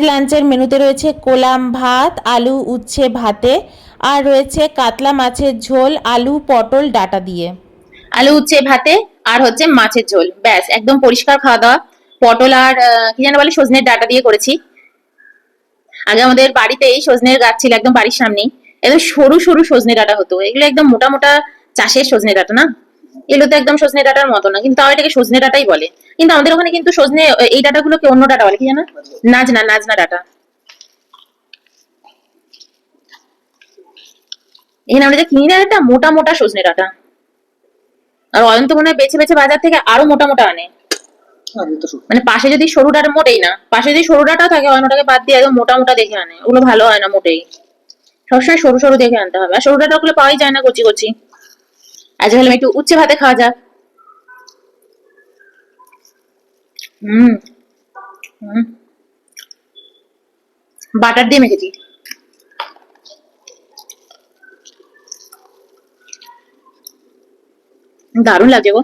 লাঞ্চের মেনুতে রয়েছে কোলাম ভাত, আলু উচ্ছে ভাতে, আর রয়েছে কাতলা মাছের ঝোল আলু পটল ডাটা দিয়ে। আলু উচ্ছে ভাতে আর হচ্ছে মাছের ঝোল, ব্যাস একদম পরিষ্কার খাওয়া দাওয়া। পটল আর কি যেন বলে সজনের ডাটা দিয়ে করেছি। আগে আমাদের বাড়িতে এই সজনের গাছ ছিল একদম বাড়ির সামনেই। একদম সরু সরু সজনে ডাটা হতো, এগুলো একদম মোটা মোটা চাষের সজনে ডাটা না। এগুলো তো একদম সজনে ডাটার মতো না, কিন্তু তাও এটাকে সজনে ডাটাই বলে। কিন্তু আমাদের ওখানে কিন্তু সজনে এই ডাটাগুলোকে অন্য ডাটা বলে, কি জানো? নাজনা, নাজনা ডাটা। এখানে আমরা যে কিনি না একটা মোটা মোটা সজনে ডাটা, আর অয়ন্ত মনে হয় বেছে বেছে বাজার থেকে আরো মোটা মোটা আনে। মানে পাশে যদি সরু ডাটা, মোটেই না, পাশে যদি সরু ডাটা থাকে অন্যটাকে বাদ দিয়ে একদম মোটা মোটা দেখে আনে, ওগুলো ভালো হয় না মোটেই। সবসময় সরু সরু দেখে আনতে হবে, আর সরু ডাটা ওগুলো পাওয়াই যায় না কচি কচি। আজ ভাবলাম একটু উচ্ছে ভাতে খাওয়া যাক। হুম। হুম। বাটার দিয়ে মেখেছি। দারুণ লাগছে গো।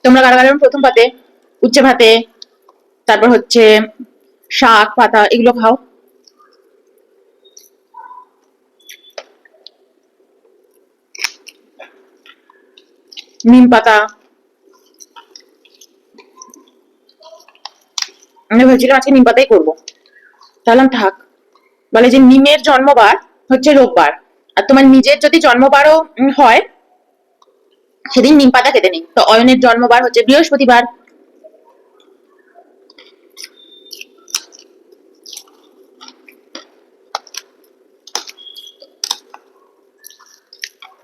তোমরা কারা কারা প্রথম পাতে উচ্ছে ভাতে, তারপর হচ্ছে শাক পাতা এগুলো খাও? নিম পাতা। আমি ভেবেছিলাম আজকে নিম পাতাই করবো, তাহলে থাক। বলে যে নিমের জন্মবার হচ্ছে রোববার, আর তোমার নিজের যদি জন্মবারও হয় সেদিন নিম পাতা খেতে নেই। তো অয়নের জন্মবার হচ্ছে বৃহস্পতিবার।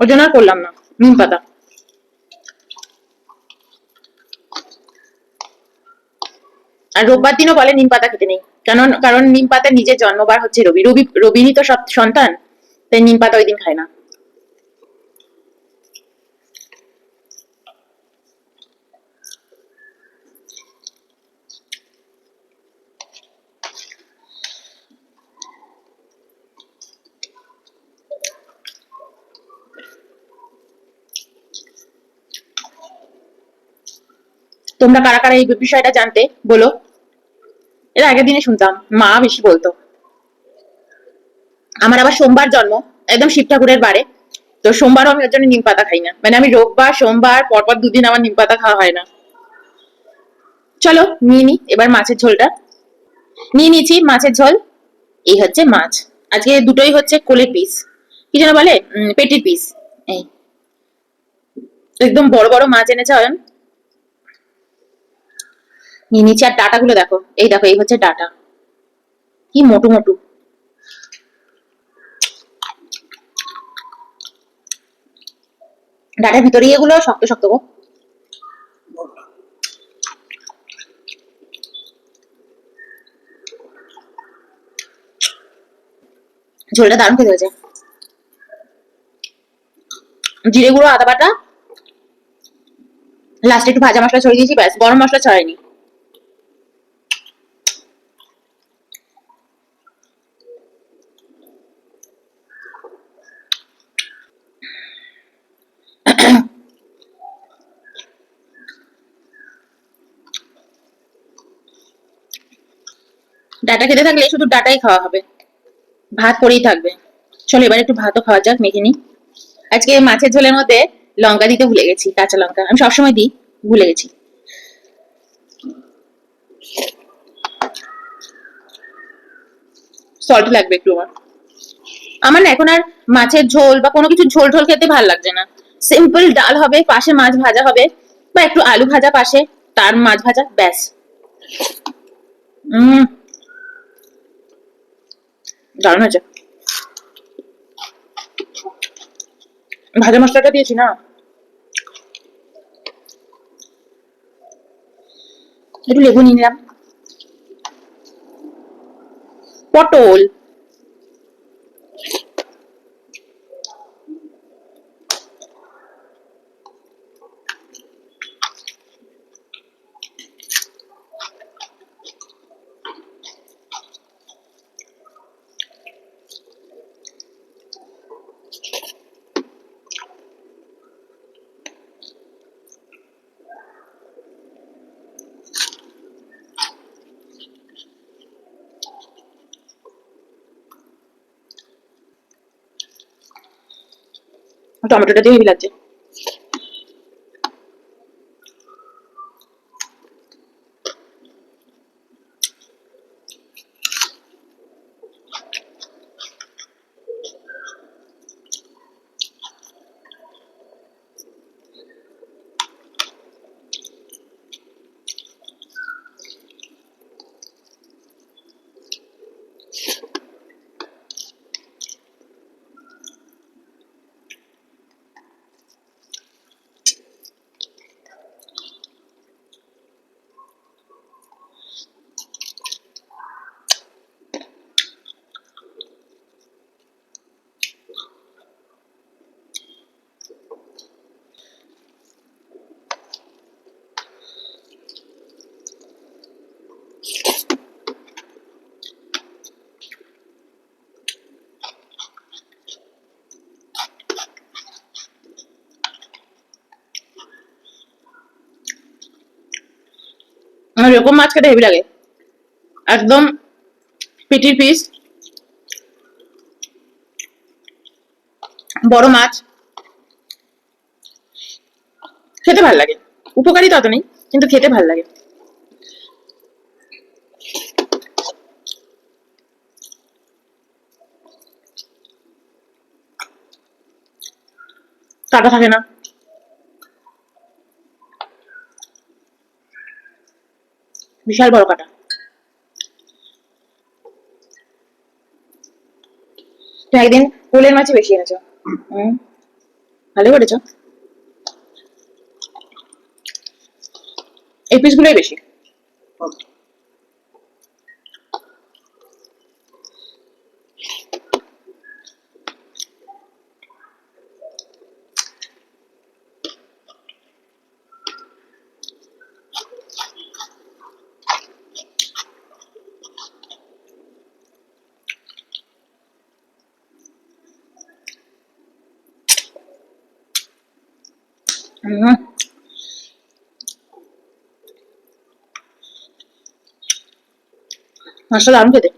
ওই জন্য আর করলাম না নিম পাতা। আর রোববার দিনও বলে নিম পাতা খেতে নেই, কারণ নিম পাতার নিজের জন্মবার হচ্ছে রবি, রবিরই তো সব সন্তান, তাই নিম পাতা ওই দিন খায় না। তোমরা কারা কারা এই বিষয়টা জানতে বলো? এর আগের দিনে শুনতাম, মা বেশি বলতো। আমার আবার সোমবার জন্ম, একদম শিব ঠাকুরের বারে। তো সোমবারও আমি ওর জন্য নিম পাতা খাই না, মানে আমি রোববার সোমবার পরপর দুদিন আমার নিম পাতা খাওয়া হয় না। চলো নিয়ে নি এবার মাছের ঝোলটা। নিয়ে নিয়েছি মাছের ঝোল। এই হচ্ছে মাছ। আজকে দুটোই হচ্ছে কোলের পিস, কি যেন বলে, পেটির পিস। এই একদম বড় বড় মাছ এনেছে অয়ন। নিয়ে নিচ্ছি, আর ডাটা গুলো দেখো, এই দেখো এই হচ্ছে ডাটা, কি মোটু মোটু। ডাটার ভিতরে এগুলো শক্ত শক্ত গো। ঝোলটা দারুণ খেতে হয়েছে। জিরে গুঁড়ো আদা বাটা, লাস্টে একটু ভাজা মশলা ছড়িয়ে দিয়েছি, ব্যাস, গরম মশলা ছড়াইনি। ডাটা খেতে থাকলে শুধু ডাটাই খাওয়া হবে, ভাত পড়েই থাকবে। চলো এবার একটু ভাতও খাওয়া যাক, মেখে নি। আজকে মাছের ঝোলের মধ্যে লঙ্কা দিতে ভুলে গেছি, কাঁচা লঙ্কা, আমি সবসময় দিই, ভুলে গেছি। সল্ট লাগবে একটু আমার। আমার না এখন আর মাছের ঝোল বা কোনো কিছু ঝোল ঝোল খেতে ভালো লাগছে না। সিম্পল ডাল হবে, পাশে মাছ ভাজা হবে, বা একটু আলু ভাজা পাশে, তার মাছ ভাজা, ব্যাস। হম। দারুণ হয়েছে। ভাজা মশলাটা দিয়েছি না, একটু লেবু নিয়ে নিলাম। পটল। টমেটোটা দিয়ে হেভি লাগছে। আমার এরকম মাছ খেতে হেভি লাগে, একদম পিটির পিস, বড় মাছ খেতে ভাল লাগে। উপকারী তত নেই, কিন্তু খেতে ভাল লাগে। কাটা থাকে না, বিশাল বড় কাটা। তুমি একদিন কোলের মাছই বেশি এনেছো। হুম, ভালো করেছো। এই পিসগুলোই বেশি। হুম, মাছটা দারুণ খেতে।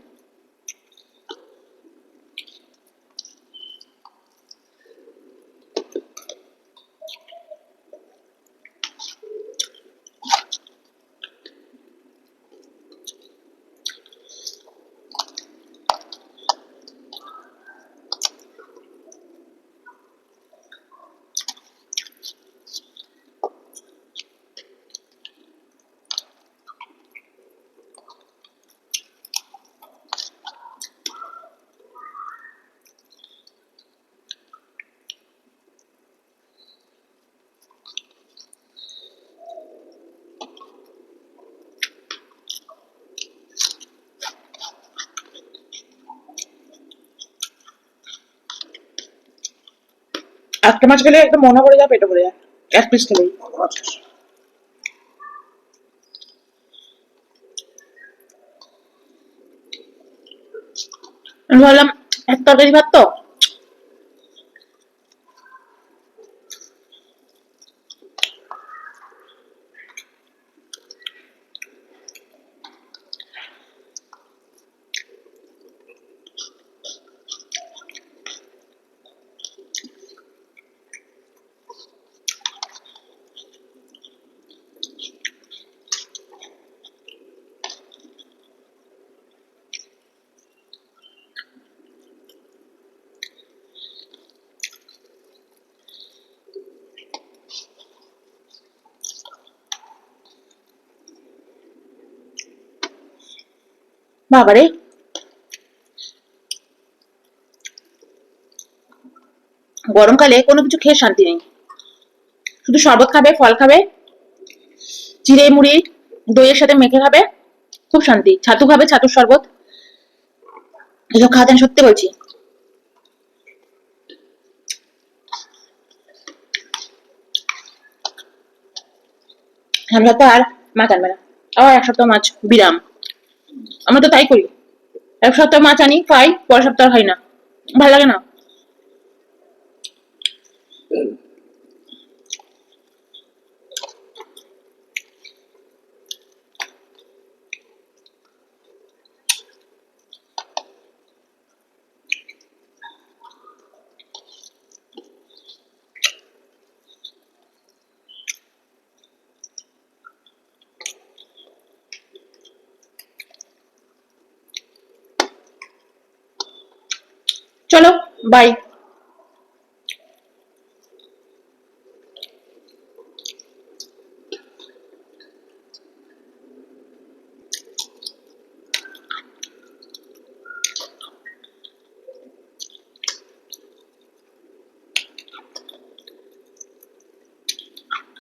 একটা মাছ খেলে একদম মনে পড়ে যায়, পেটে পড়ে যায় এক পিস খেলেই। আমি ভাবলাম এক তরকারি ভাত তো, বাবারে। গরমকালে কোনো কিছু খেয়ে শান্তি নেই, শুধু শরবত খাবে, ফল খাবে, চিড়ে মুড়ি দইয়ের সাথে মেখে খাবে, খুব শান্তি। ছাতু খাবে, ছাতুর শরবত, এসব খাওয়াতেন, সত্যি বলছি। আমরা তো আর মাছ আনবে না, আবার এক সপ্তাহ মাছ বিরাম। আমরা তো তাই করি, এক সপ্তাহ মাছ আনি, খাই, পরের সপ্তাহ খাই না, ভালো লাগে না। চলো বাই।